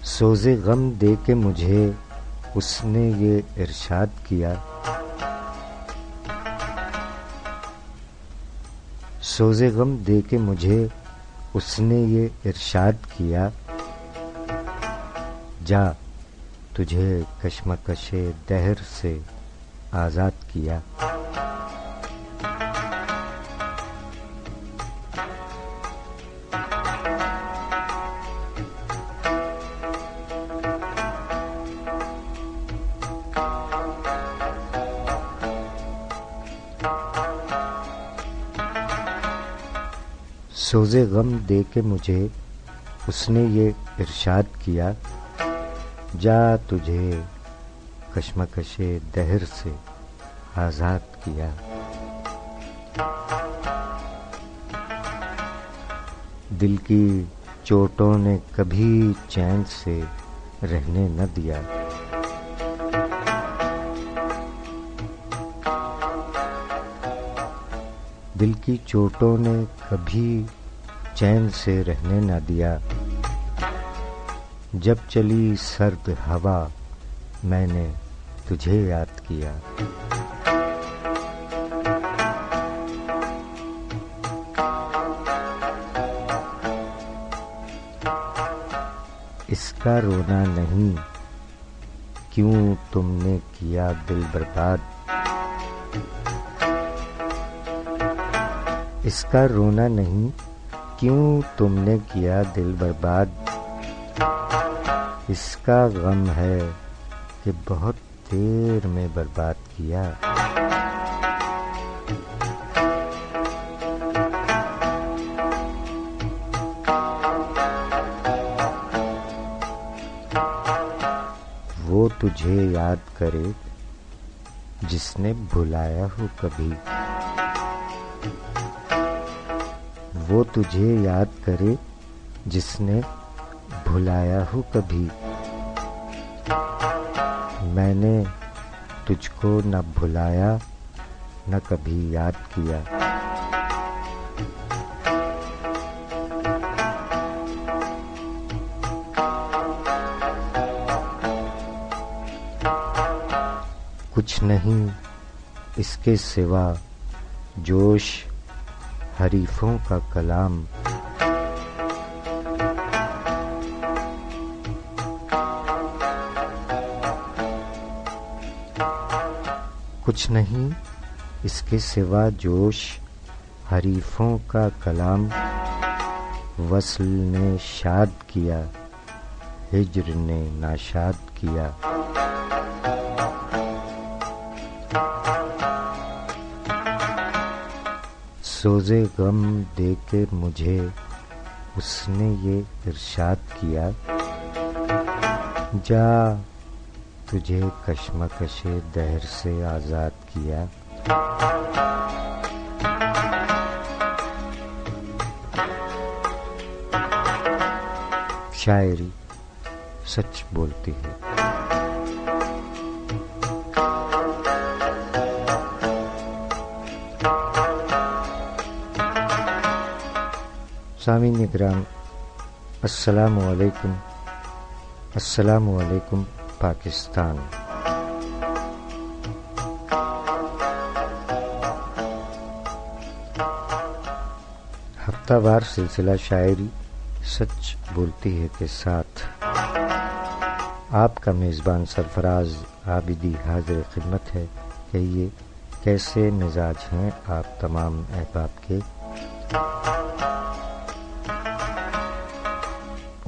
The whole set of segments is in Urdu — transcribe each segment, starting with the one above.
سوز غم دے کے مجھے اس نے یہ ارشاد کیا، سوز غم دے کے مجھے اس نے یہ ارشاد کیا، جا تجھے کشمکش دہر سے آزاد کیا۔ سوز غم دے کے مجھے اس نے یہ ارشاد کیا، جا تجھے کشمکش دہر سے آزاد کیا۔ دل کی چوٹوں نے کبھی چین سے رہنے نہ دیا، دل کی چوٹوں نے کبھی چین سے رہنے نہ دیا۔ جب چلی سرد ہوا میں نے تجھے یاد کیا، اس کا رونا نہیں کیوں تم نے کیا دل برباد، اس کا رونا نہیں کیوں تم نے کیا دل برباد، اس کا غم ہے کہ بہت دیر میں برباد کیا۔ وہ تجھے یاد کرے جس نے بھلایا ہو کبھی، وہ تجھے یاد کرے جس نے بھلایا ہو کبھی، میں نے تجھ کو نہ بھلایا نہ کبھی یاد کیا۔ کچھ نہیں اس کے سوا جوش حریفوں کا کلام، کچھ نہیں اس کے سوا جوش حریفوں کا کلام، وصل نے شاد کیا ہجر نے ناشاد کیا۔ سوز غم دے کے مجھے اس نے یہ ارشاد کیا، جا تجھے کشمکش دہر سے آزاد کیا۔ شاعری سچ بولتی ہے۔ سامعین اکرام، السلام علیکم، السلام علیکم پاکستان۔ ہفتہ وار سلسلہ شاعری سچ بولتی ہے کے ساتھ آپ کا میزبان سرفراز عابدی حاضر خدمت ہے۔ کہیے کیسے مزاج ہیں آپ تمام احباب کے؟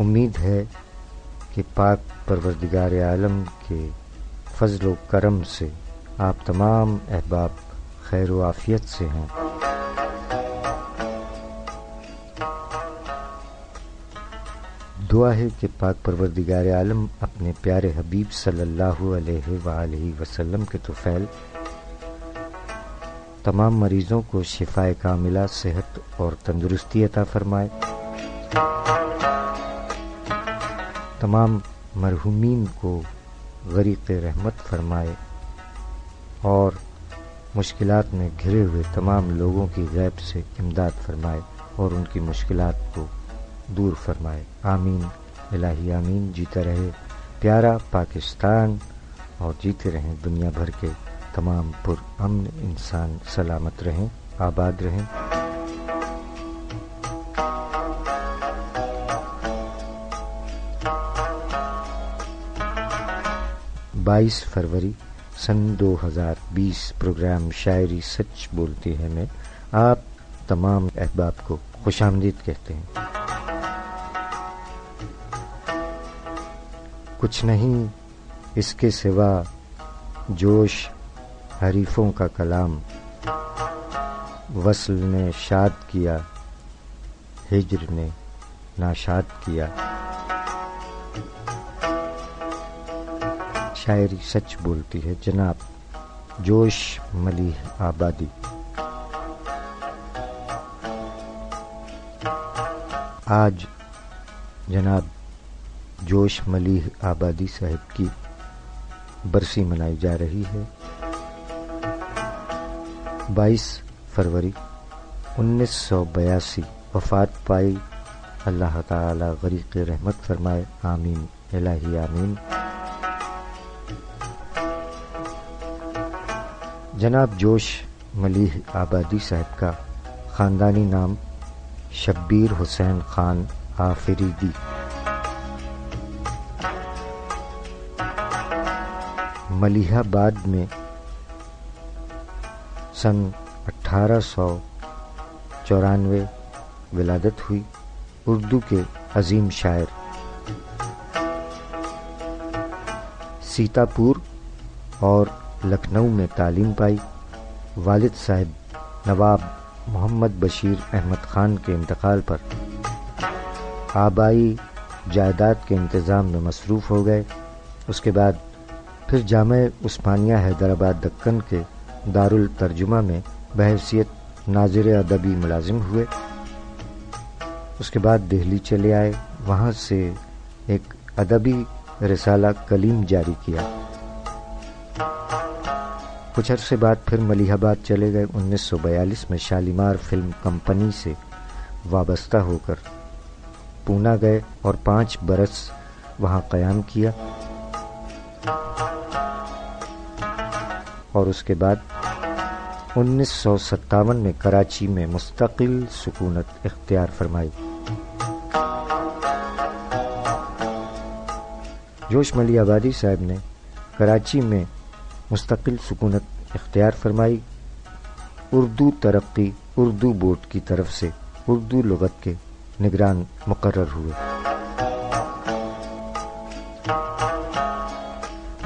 امید ہے کہ پاک پروردگار عالم کے فضل و کرم سے آپ تمام احباب خیر و عافیت سے ہیں۔ دعا ہے کہ پاک پروردگار عالم اپنے پیارے حبیب صلی اللہ علیہ وآلہ وسلم کے طفیل تمام مریضوں کو شفائے کاملہ، صحت اور تندرستی عطا فرمائے، تمام مرحومین کو غریق رحمت فرمائے اور مشکلات میں گھرے ہوئے تمام لوگوں کی غیب سے امداد فرمائے اور ان کی مشکلات کو دور فرمائے، آمین الہی آمین۔ جیتا رہے پیارا پاکستان اور جیتے رہیں دنیا بھر کے تمام پر امن انسان، سلامت رہیں، آباد رہیں۔ 22 فروری سن 2020 پروگرام شاعری سچ بولتی ہے میں آپ تمام احباب کو خوش آمدید کہتے ہیں۔ کچھ نہیں اس کے سوا جوش حریفوں کا کلام، وصل نے شاد کیا ہجر نے ناشاد کیا۔ شاعری سچ بولتی ہے جناب جوش ملیح آبادی۔ آج جناب جوش ملیح آبادی صاحب کی برسی منائی جا رہی ہے۔ 22 فروری 1982 وفات پائی، اللہ تعالی غریق رحمت فرمائے، آمین الہی آمین۔ جناب جوش ملیح آبادی صاحب کا خاندانی نام شبیر حسین خان آفریدی۔ ملیح آباد میں سن 1894 ولادت ہوئی۔ اردو کے عظیم شاعر، سیتاپور اور لکھنؤ میں تعلیم پائی۔ والد صاحب نواب محمد بشیر احمد خان کے انتقال پر آبائی جائیداد کے انتظام میں مصروف ہو گئے۔ اس کے بعد پھر جامعہ عثمانیہ حیدرآباد دکن کے دارالترجمہ میں بحیثیت ناظر ادبی ملازم ہوئے۔ اس کے بعد دہلی چلے آئے، وہاں سے ایک ادبی رسالہ کلیم جاری کیا۔ کچھ عرصے بعد پھر ملیح آباد چلے گئے۔ 1942 میں شالیمار فلم کمپنی سے وابستہ ہو کر پونا گئے اور 5 برس وہاں قیام کیا، اور اس کے بعد 1957 میں کراچی میں مستقل سکونت اختیار فرمائی۔ جوش ملیح آبادی صاحب نے کراچی میں مستقل سکونت اختیار فرمائی۔ اردو ترقی اردو بورڈ کی طرف سے اردو لغت کے نگران مقرر ہوئے۔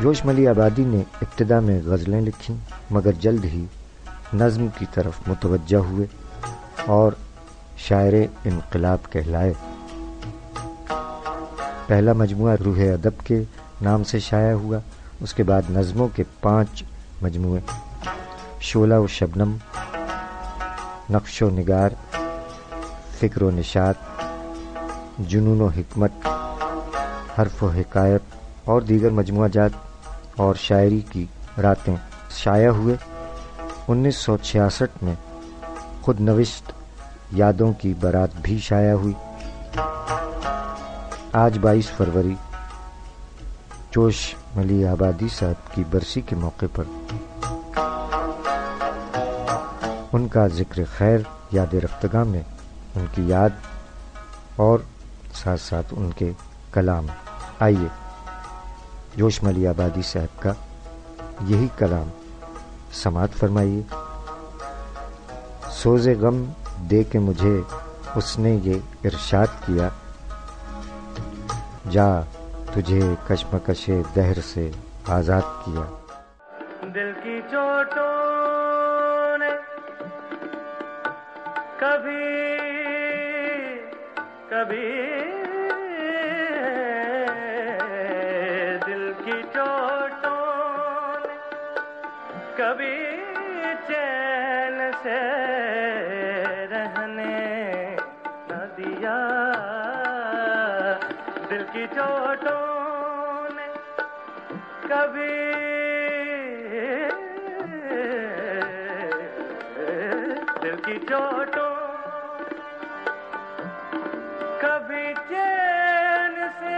جوش ملیح آبادی نے ابتدا میں غزلیں لکھیں، مگر جلد ہی نظم کی طرف متوجہ ہوئے اور شاعر انقلاب کہلائے۔ پہلا مجموعہ روح ادب کے نام سے شائع ہوا۔ اس کے بعد نظموں کے 5 مجموعے شعلہ و شبنم، نقش و نگار، فکر و نشاط، جنون و حکمت، حرف و حکایت اور دیگر مجموعہ جات اور شاعری کی راتیں شائع ہوئے۔ 1966 میں خود نوشت یادوں کی بارات بھی شائع ہوئی۔ آج 22 فروری جوش ملیح آبادی صاحب کی برسی کے موقع پر ان کا ذکر خیر یاد رفتگاں میں ان کی یاد اور ساتھ ساتھ ان کے کلام۔ آئیے جوش ملیح آبادی صاحب کا یہی کلام سماعت فرمائیے۔ سوز غم دے کے مجھے اس نے یہ ارشاد کیا، جا تجھے کشمکش دہر سے آزاد کیا۔ دل کی چوٹوں نے کبھی کبھی دل کی چوٹوں نے کبھی چین سے رہنے نہ دیا، دل کی چوٹوں نے کبھی دل کی چوٹوں کبھی چین سے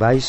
22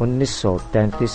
1933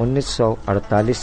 1948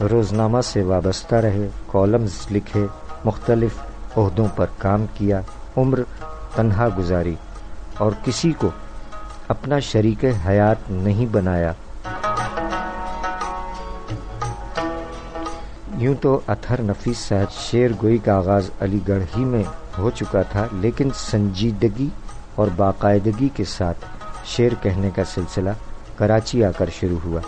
روزنامہ سے وابستہ رہے، کالمز لکھے، مختلف عہدوں پر کام کیا، عمر تنہا گزاری اور کسی کو اپنا شریک حیات نہیں بنایا۔ یوں تو اطہر نفیس صاحب شعر گوئی کا آغاز علی گڑھ ہی میں ہو چکا تھا، لیکن سنجیدگی اور باقاعدگی کے ساتھ شعر کہنے کا سلسلہ کراچی آ کر شروع ہوا۔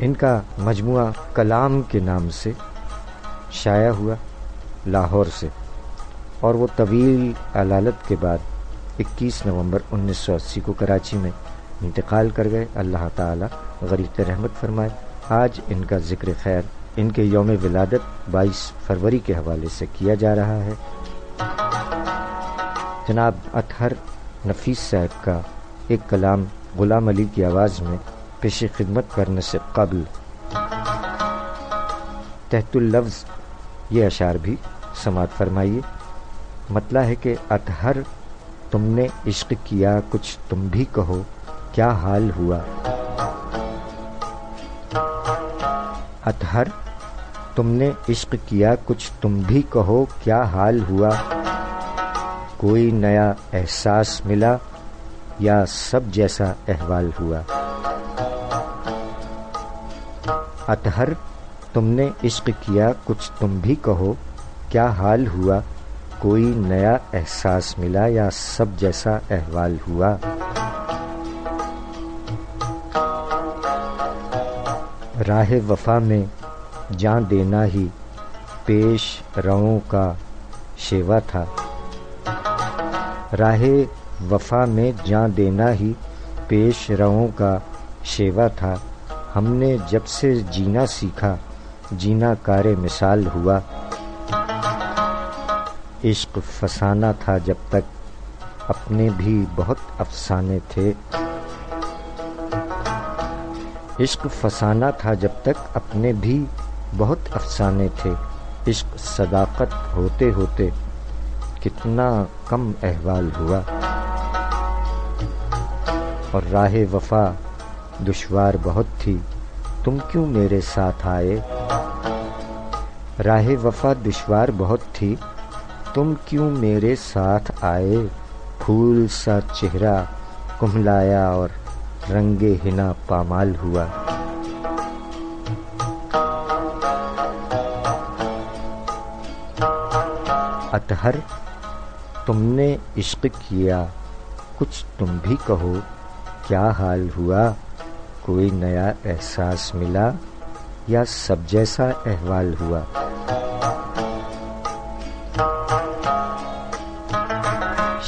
ان کا مجموعہ کلام کے نام سے شائع ہوا لاہور سے، اور وہ طویل علالت کے بعد 21 نومبر 1980 کو کراچی میں انتقال کر گئے۔ اللہ تعالی غریق رحمت فرمائے۔ آج ان کا ذکر خیر ان کے یوم ولادت 22 فروری کے حوالے سے کیا جا رہا ہے۔ جناب اطہر نفیس صاحب کا ایک کلام غلام علی کی آواز میں پیش خدمت کرنے سے قبل تحت اللفظ یہ اشعار بھی سماعت فرمائیے۔ مطلع ہے کہ اطہر تم نے عشق کیا کچھ تم بھی کہو کیا حال ہوا۔ اطہر تم نے عشق کیا کچھ تم بھی کہو کیا حال ہوا، کوئی نیا احساس ملا یا سب جیسا احوال ہوا۔ اطہر تم نے عشق کیا کچھ تم بھی کہو کیا حال ہوا، کوئی نیا احساس ملا یا سب جیسا احوال ہوا۔ راہ وفا میں جان دینا ہی پیش روؤں کا شیوا تھا، راہ وفا میں جان دینا ہی پیش روؤں کا شیوا تھا، ہم نے جب سے جینا سیکھا جینا کار مثال ہوا۔ عشق فسانہ تھا جب تک اپنے بھی بہت افسانے تھے، عشق فسانہ تھا جب تک اپنے بھی بہت افسانے تھے، عشق صداقت ہوتے ہوتے کتنا کم احوال ہوا، اور راہ وفا دشوار بہت تھی تم کیوں میرے ساتھ آئے، راہ وفا دشوار بہت تھی تم کیوں میرے ساتھ آئے، پھول سا چہرہ کملایا اور رنگ حنا پامال ہوا۔ اطہر تم نے عشق کیا کچھ تم بھی کہو کیا حال ہوا، کوئی نیا احساس ملا یا سب جیسا احوال ہوا۔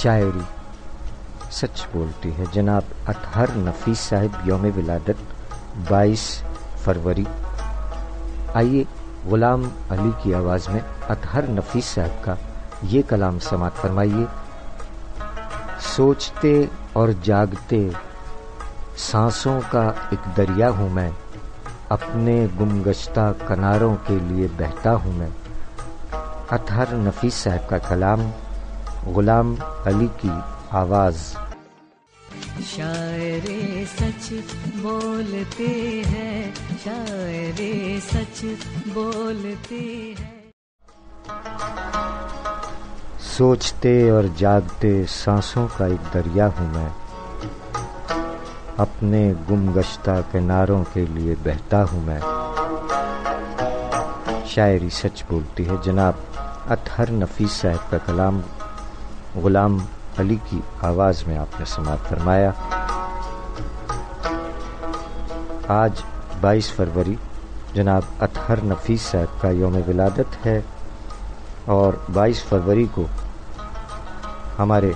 شاعری سچ بولتی ہے۔ جناب اطہر نفیس صاحب یوم ولادت 22 فروری۔ آئیے غلام علی کی آواز میں اطہر نفیس صاحب کا یہ کلام سماعت فرمائیے۔ سوچتے اور جاگتے سانسوں کا ایک دریا ہوں میں، اپنے گمگشتہ کناروں کے لیے بہتا ہوں میں۔ اطہر نفیس صاحب کا کلام، غلام علی کی آواز۔ شاعر سچ بولتے ہیں، شاعر سچ بولتے ہیں۔ سوچتے اور جاگتے سانسوں کا ایک دریا ہوں میں، اپنے گمگشتہ کناروں کے لیے بہتا ہوں میں۔ شاعری سچ بولتی ہے۔ جناب اطہر نفیس صاحب کا کلام غلام علی کی آواز میں آپ نے سماعت فرمایا۔ آج 22 فروری جناب اطہر نفیس صاحب کا یوم ولادت ہے، اور 22 فروری کو ہمارے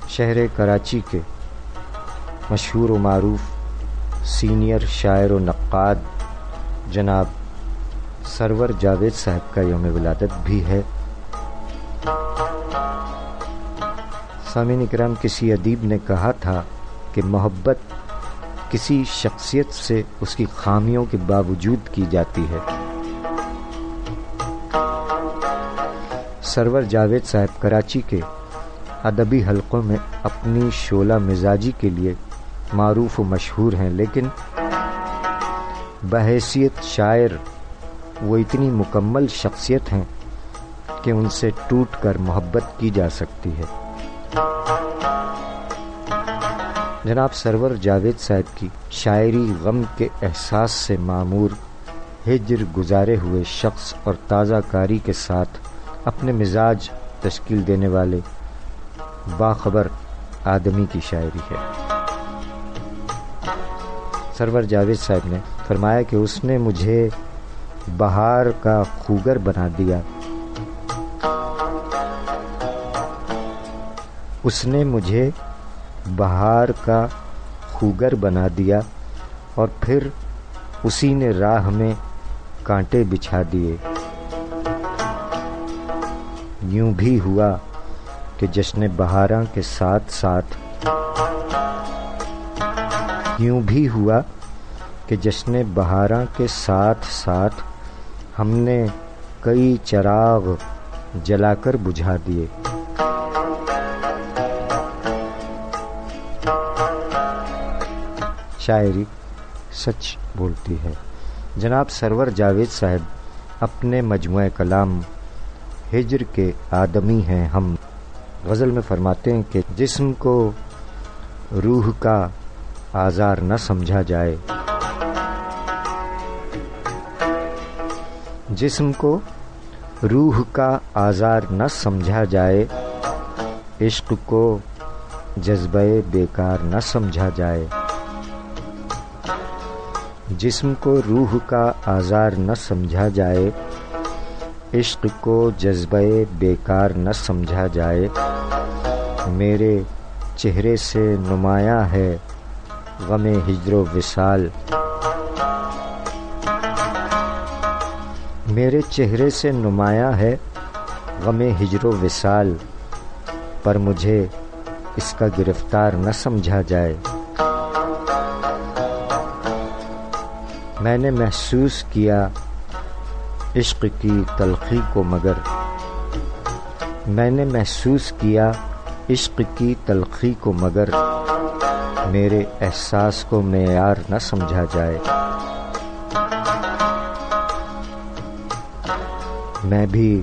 شہر کراچی کے مشہور و معروف سینئر شاعر و نقاد جناب سرور جاوید صاحب کا یوم ولادت بھی ہے۔ سامعین اکرام، کسی ادیب نے کہا تھا کہ محبت کسی شخصیت سے اس کی خامیوں کے باوجود کی جاتی ہے۔ سرور جاوید صاحب کراچی کے ادبی حلقوں میں اپنی شعلہ مزاجی کے لیے معروف و مشہور ہیں، لیکن بحیثیت شاعر وہ اتنی مکمل شخصیت ہیں کہ ان سے ٹوٹ کر محبت کی جا سکتی ہے۔ جناب سرور جاوید صاحب کی شاعری غم کے احساس سے معمور، ہجر گزارے ہوئے شخص اور تازہ کاری کے ساتھ اپنے مزاج تشکیل دینے والے باخبر آدمی کی شاعری ہے۔ سرور جاوید صاحب نے فرمایا کہ اس نے مجھے بہار کا خوگر بنا دیا، اس نے مجھے بہار کا خوگر بنا دیا اور پھر اسی نے راہ میں کانٹے بچھا دیے۔ یوں بھی ہوا کہ جشن بہاراں کے ساتھ ساتھ یوں بھی ہوا کہ جشن بہاراں کے ساتھ ساتھ ہم نے کئی چراغ جلا کر بجھا دیے۔ شاعری سچ بولتی ہے۔ جناب سرور جاوید صاحب اپنے مجموعہ کلام ہجر کے آدمی ہیں ہم غزل میں فرماتے ہیں کہ جسم کو روح کا آزار نہ سمجھا جائے، جسم کو روح کا آزار نہ سمجھا جائے، عشق کو جذبہ بیکار نہ سمجھا جائے، جسم کو روح کا آزار نہ سمجھا جائے، عشق کو جذبہ بیکار نہ سمجھا جائے، میرے چہرے سے نمایاں ہے غم ہجر و وصال، میرے چہرے سے نمایاں ہے غم ہجر و وصال، پر مجھے اس کا گرفتار نہ سمجھا جائے۔ میں نے محسوس کیا عشق کی تلخی کو مگر میں نے محسوس کیا عشق کی تلخی کو مگر میرے احساس کو معیار نہ سمجھا جائے۔ میں بھی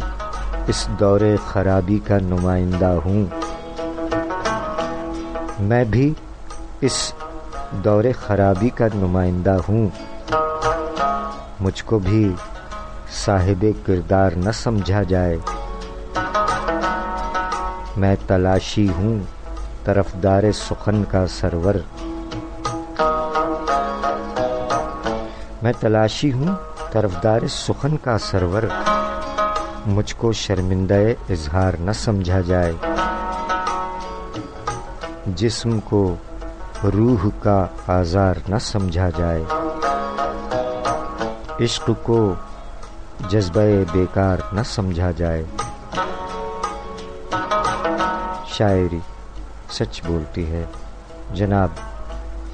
اس دور خرابی کا نمائندہ ہوں، میں بھی اس دور خرابی کا نمائندہ ہوں، مجھ کو بھی صاحب کردار نہ سمجھا جائے۔ میں تلاشی ہوں طرفدار سخن کا سرور، میں تلاشی ہوں طرفدار سخن کا سرور، مجھ کو شرمندہ اظہار نہ سمجھا جائے۔ جسم کو روح کا آزار نہ سمجھا جائے، عشق کو جذبہ بیکار نہ سمجھا جائے۔ شاعری سچ بولتی ہے۔ جناب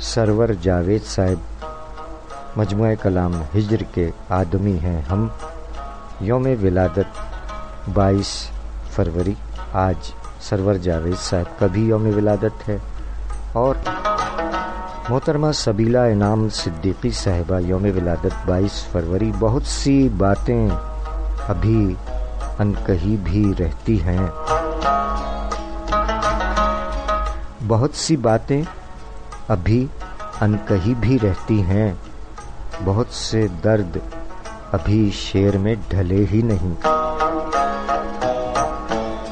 سرور جاوید صاحب مجموعہ کلام ہجر کے آدمی ہیں ہم، یوم ولادت 22 فروری، آج سرور جاوید صاحب کا بھی یوم ولادت ہے، اور محترمہ سبیلہ انعام صدیقی صاحبہ یوم ولادت 22 فروری۔ بہت سی باتیں ابھی انکہی بھی رہتی ہیں، بہت سی باتیں ابھی انکہی بھی رہتی ہیں، بہت سے درد ابھی شعر میں ڈھلے ہی نہیں۔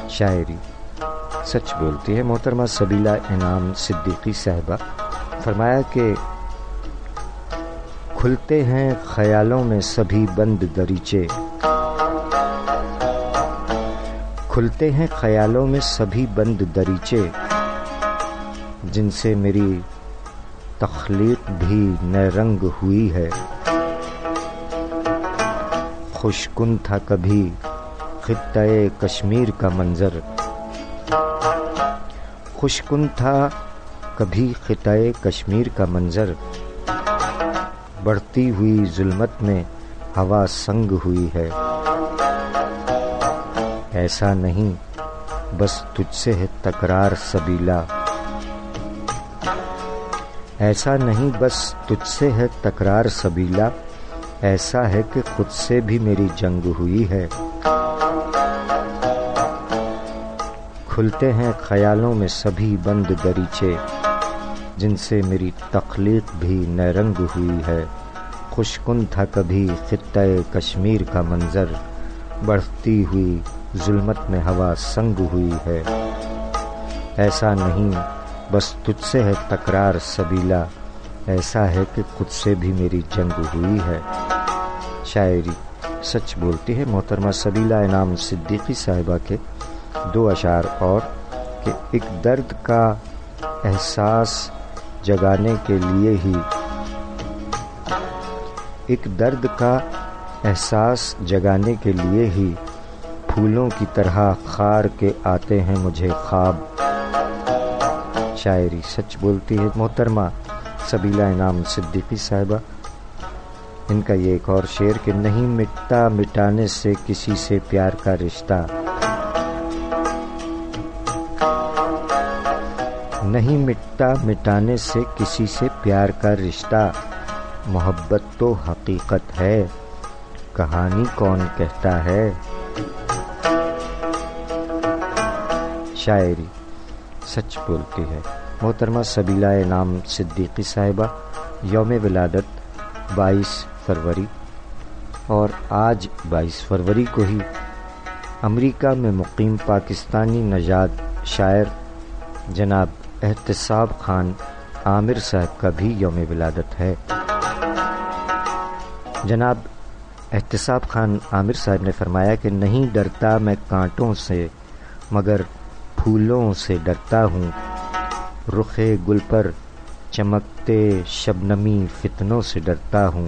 شاعری سچ بولتی ہے۔ محترمہ سبیلہ انعام صدیقی صاحبہ فرمایا کہ کھلتے ہیں خیالوں میں سبھی بند دریچے، کھلتے ہیں خیالوں میں سبھی بند دریچے، جن سے میری تخلیق بھی نئے رنگ ہوئی ہے۔ خوشکن تھا کبھی خطہ کشمیر کا منظر، خوشکن تھا کبھی خطہ کشمیر کا منظر، بڑھتی ہوئی ظلمت میں ہوا سنگ ہوئی ہے۔ ایسا نہیں بس تجھ سے ہے تکرار سبیلا، ایسا نہیں بس تجھ سے ہے تکرار سبیلا، ایسا ہے کہ خود سے بھی میری جنگ ہوئی ہے۔ کھلتے ہیں خیالوں میں سبھی بند دریچے، جن سے میری تخلیق بھی نیرنگ ہوئی ہے۔ خوشکن تھا کبھی خطہ کشمیر کا منظر، بڑھتی ہوئی ظلمت میں ہوا سنگ ہوئی ہے۔ ایسا نہیں بس تجھ سے ہے تکرار سبیلا، ایسا ہے کہ خود سے بھی میری جنگ ہوئی ہے۔ شاعری سچ بولتی ہے محترمہ سبیلا انعام صدیقی صاحبہ کے 2 اشعار اور کہ ایک درد کا احساس جگانے کے لیے ہی، ایک درد کا احساس جگانے کے لیے ہی پھولوں کی طرح خار کے آتے ہیں مجھے خواب۔ شاعری سچ بولتی ہے محترمہ سبیلا انعام صدیقی صاحبہ۔ ان کا یہ ایک اور شعر کہ نہیں مٹتا مٹانے سے کسی سے پیار کا رشتہ، نہیں مٹتا مٹانے سے کسی سے پیار کا رشتہ، محبت تو حقیقت ہے، کہانی کون کہتا ہے۔ شاعری سچ بولتی ہے محترمہ سبیلا انعام صدیقی صاحبہ۔ یوم ولادت 22 فروری، اور آج 22 فروری کو ہی امریکہ میں مقیم پاکستانی نژاد شاعر جناب احتساب خان عامر صاحب کا بھی یوم ولادت ہے۔ جناب احتساب خان عامر صاحب نے فرمایا کہ نہیں ڈرتا میں کانٹوں سے مگر پھولوں سے ڈرتا ہوں، رخ گل پر چمکتے شبنمی فتنوں سے ڈرتا ہوں،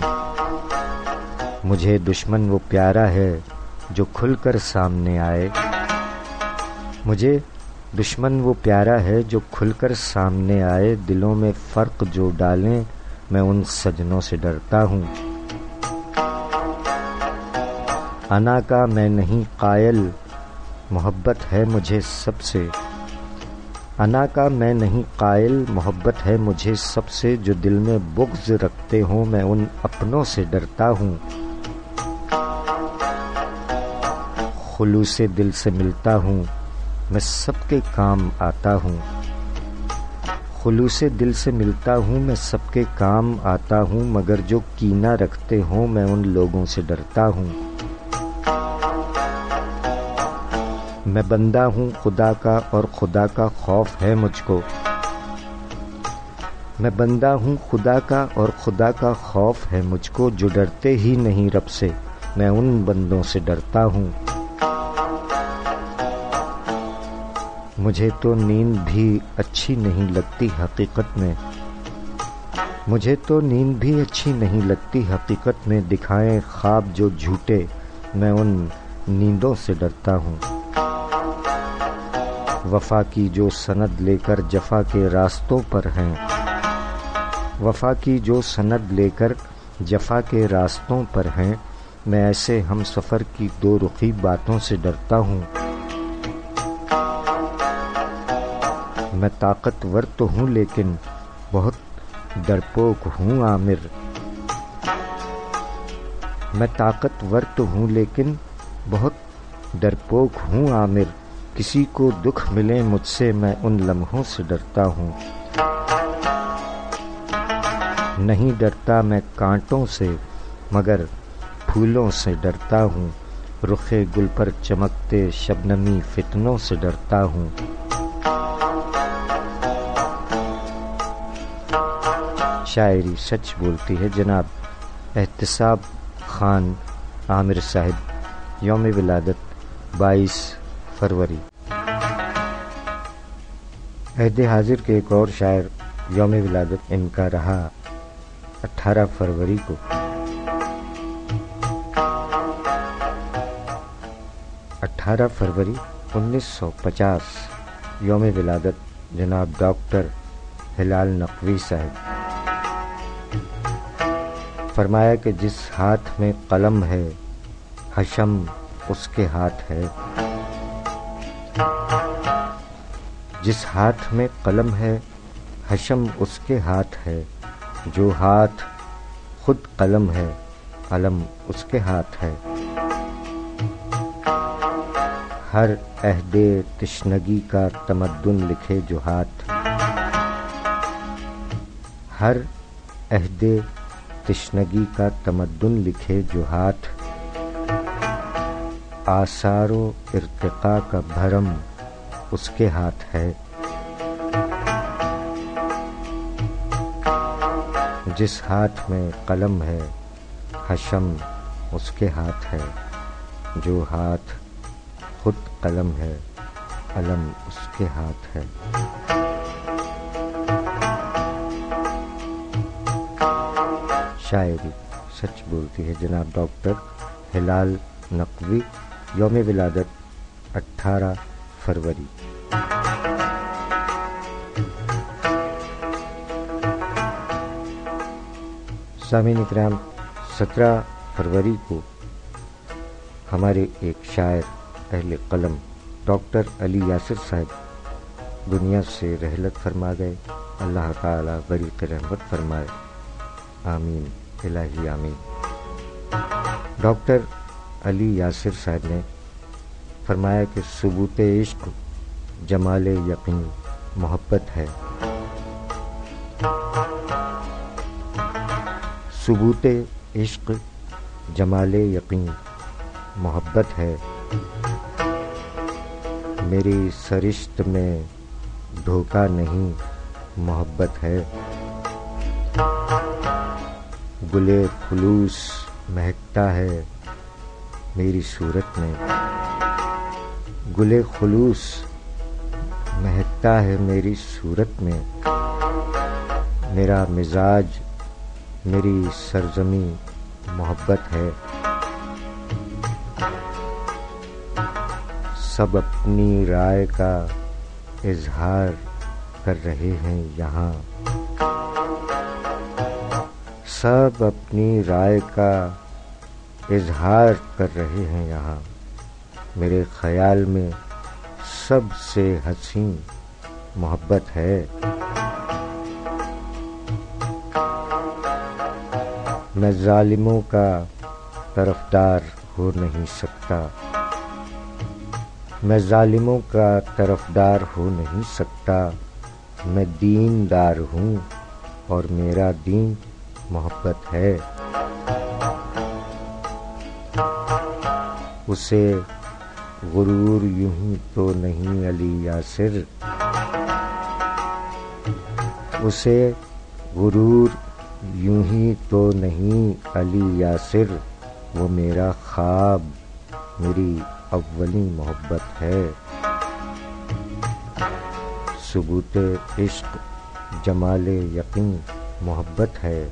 مجھے دشمن وہ پیارا ہے جو کھل کر سامنے آئے، مجھے دشمن وہ پیارا ہے جو کھل کر سامنے آئے، دلوں میں فرق جو ڈالیں میں ان سجنوں سے ڈرتا ہوں، انا کا میں نہیں قائل محبت ہے مجھے سب سے، انا کا میں نہیں قائل محبت ہے مجھے سب سے، جو دل میں بغض رکھتے ہوں میں ان اپنوں سے ڈرتا ہوں، خلوص دل سے ملتا ہوں میں سب کے کام آتا ہوں، خلوص دل سے ملتا ہوں میں سب کے کام آتا ہوں، مگر جو کینہ رکھتے ہوں میں ان لوگوں سے ڈرتا ہوں، میں بندہ ہوں خدا کا اور خدا کا خوف ہے مجھ کو، میں بندہ ہوں خدا کا اور خدا کا خوف ہے مجھ کو، جو ڈرتے ہی نہیں رب سے میں ان بندوں سے ڈرتا ہوں، مجھے تو نیند بھی اچھی نہیں لگتی حقیقت میں، مجھے تو نیند بھی اچھی نہیں لگتی حقیقت میں، دکھائیں خواب جو جھوٹے میں ان نیندوں سے ڈرتا ہوں، وفا کی جو سند لے کر جفا کے راستوں پر ہیں، وفا کی جو سند لے کر جفا کے راستوں پر ہیں، میں ایسے ہم سفر کی 2 رخی باتوں سے ڈرتا ہوں، میں طاقتور تو ہوں لیکن بہت ڈرپوک ہوں عامر، میں طاقتور تو ہوں لیکن بہت ڈرپوک ہوں عامر، کسی کو دکھ ملے مجھ سے میں ان لمحوں سے ڈرتا ہوں، نہیں ڈرتا میں کانٹوں سے مگر پھولوں سے ڈرتا ہوں، رخ گل پر چمکتے شبنمی فتنوں سے ڈرتا ہوں۔ شاعری سچ بولتی ہے جناب احتساب خان عامر صاحب، یوم ولادت 22 فروری۔ عہد حاضر کے ایک اور شاعر یوم ولادت ان کا رہا 18 فروری کو۔ 18 فروری 1950 یوم ولادت جناب ڈاکٹر ہلال نقوی صاحب۔ فرمایا کہ جس ہاتھ میں قلم ہے حشم اس کے ہاتھ ہے، جس ہاتھ میں قلم ہے حشم اس کے ہاتھ ہے جو ہاتھ خود قلم ہے، قلم اس کے ہاتھ ہے۔ ہر عہد تشنگی کا تمدن لکھے جو ہاتھ، ہر عہد تشنگی کا تمدن لکھے جو ہاتھ، آثار و ارتقاء کا بھرم اس کے ہاتھ ہے۔ جس ہاتھ میں قلم ہے حشم اس کے ہاتھ ہے، جو ہاتھ خود قلم ہے قلم اس کے ہاتھ ہے۔ شاعری سچ بولتی ہے جناب ڈاکٹر ہلال نقوی، یوم ولادت 18 فروری۔ سامعین اکرام، 17 فروری کو ہمارے ایک شاعر اہل قلم ڈاکٹر علی یاسر صاحب دنیا سے رحلت فرما گئے۔ اللہ تعالی غریق رحمت فرمائے، آمین الہی آمین۔ ڈاکٹر علی یاسر صاحب نے فرمایا کہ ثبوت عشق جمال یقین محبت ہے، ثبوت عشق جمال یقین محبت ہے، میری سرشت میں دھوکہ نہیں محبت ہے، گلے خلوص مہکتا ہے میری صورت میں، گلے خلوص مہکتا ہے میری صورت میں، میرا مزاج میری سرزمی محبت ہے، سب اپنی رائے کا اظہار کر رہے ہیں یہاں، سب اپنی رائے کا اظہار کر رہے ہیں یہاں، میرے خیال میں سب سے حسین محبت ہے، میں ظالموں کا طرفدار ہو نہیں سکتا، میں ظالموں کا طرفدار ہو نہیں سکتا، میں دیندار ہوں اور میرا دین محبت ہے، اسے غرور یوں ہی تو نہیں علی یاسر، اسے غرور یوں ہی تو نہیں علی یاسر، وہ میرا خواب میری اولی محبت ہے، ثبوت عشق جمال یقین محبت ہے،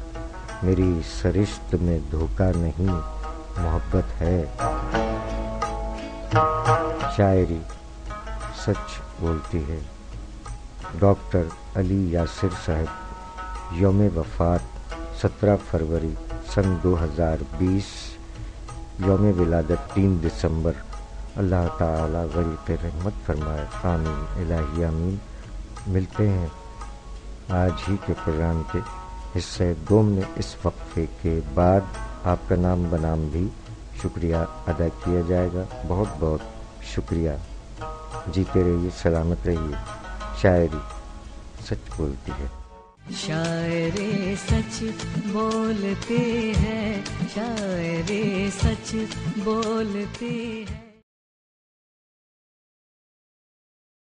میری سرشت میں دھوکہ نہیں محبت ہے۔ شاعری سچ بولتی ہے ڈاکٹر علی یاسر صاحب یوم وفات 17 فروری سن 2020، یوم ولادت 3 دسمبر۔ اللہ تعالی غریق رحمت فرمائے، آمین الہی آمین۔ ملتے ہیں آج ہی کے پروگرام کے حصہ دوم میں اس وقفے کے بعد، آپ کا نام بنام بھی شکریہ ادا کیا جائے گا۔ بہت بہت شکریہ، جیتے رہیے، سلامت رہیے۔ شاعری سچ بولتی ہے۔ شاعر سچ بولتے ہیں، شاعر سچ بولتے ہیں۔